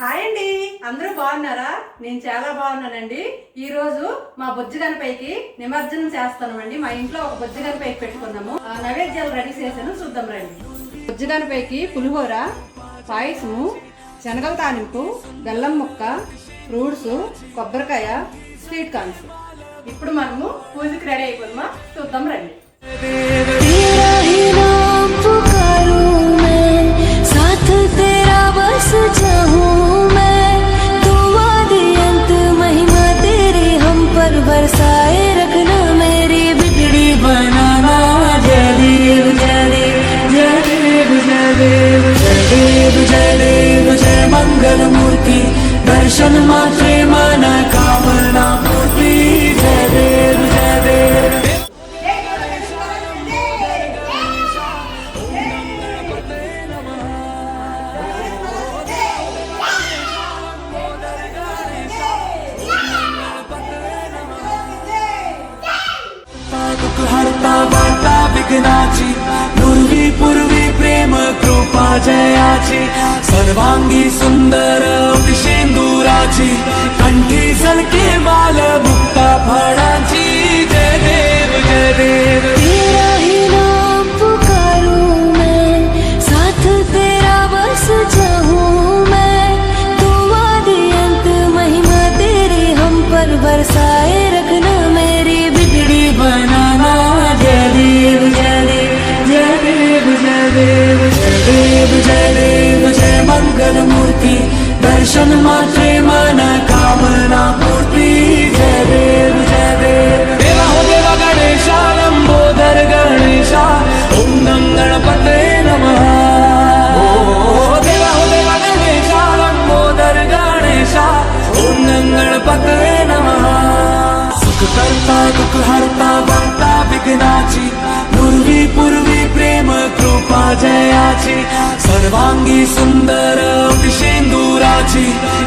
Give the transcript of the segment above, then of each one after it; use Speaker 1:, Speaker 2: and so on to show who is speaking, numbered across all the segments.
Speaker 1: Hi అండి, అందరూ బాగున్నారా? నేను చాలా బాగున్నానండి. ఈ రోజు మా బొజ్జు గణపైకి నిమజ్జనం చేస్తామండి. మా ఇంట్లో ఒక బొజ్జు గణపైకి పెట్టుకున్నాము. నైవేద్యాలు రెడీ చేశాను, చూద్దాం రండి. బొజ్జు గణపైకి పులిహోర, పాయసము, శనగల తానింపు, బెల్లం ముక్క, ఫ్రూట్స్, కొబ్బరికాయ, స్వీట్ కార్న్స్. ఇప్పుడు మనము పూజకి రెడీ అయిపోదామా, చూద్దాం రండి.
Speaker 2: बरसाए रखना मेरी बिगड़ी बनाना। जय देव जय देव जय देव जय देव जय देव जय देव जय मंगल मूर्ति दर्शन मात्रे मन कामना पूर्ति। जय देव जय देव हरता वार्ता विघ्नाची पूर्वी पूर्वी प्रेम कृपा जयाची सर्वांगी सुंदर विशेंदुराची कंठी झलके माल मुक्ता फळाची। जय देव जय देव तेरा ही नाम पुकारूं मैं, साथ तेरा बस चाहूं मैं। तू आदि अंत महिमा तेरी हम पर बरसाए रखना मेरी बिगड़ी बनाना। जय देव जय देव जय देव जय देव जय देव जय देव जय मंगल मूर्ति दर्शन मात्रे मन कामना पूर्ति। जय देव जय देव देवा हो देवा गणेशा लंबोदर गणेशा ओम नम गणपते नमः। ओ देवा हो देवा गणेशा लंबोदर गणेशा ओम नम गणपते नमः। सुख करता दुख हरता वार्ता विघ्नाची पूर्वी पूर्वी प्रेम कृपा जयाची सर्वांगी सुंदर विशेंदुराची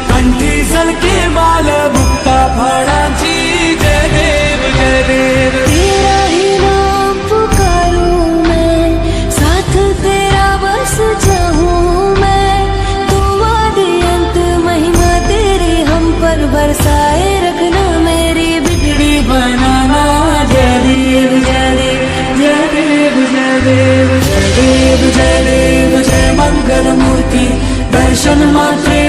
Speaker 2: कंठी झलके माल मुक्ता फळाची। जय देव जय देव तेरा ही नाम पुकारूं मैं, साथ तेरा बस चाहूं मैं। तू आदि अंत महिमा तेरी हम पर बरसाए रखना मेरी बिगड़ी बनाना। जय देव जय देव जय देव जय देव जय देव जय देव जय मंगल मूर्ति दर्शन मात्रे